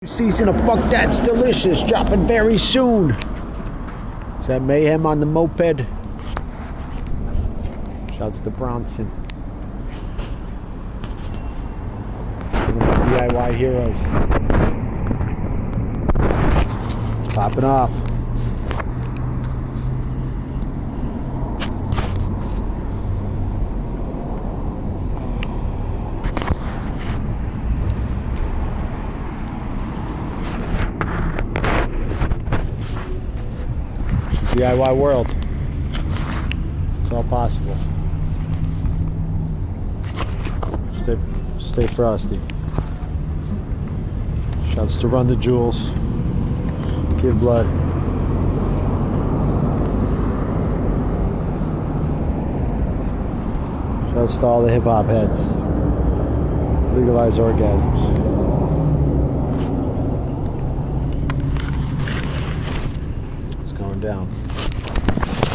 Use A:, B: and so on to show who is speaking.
A: Season of Fuck That's Delicious dropping very soon. Is that Mayhem on the moped? Shouts to Bronson. DIY heroes. It's popping off. DIY world. It's all possible. Stay frosty. Shouts to Run the Jewels. Give blood. Shouts to all the hip hop heads. Legalize orgasms. It's going down.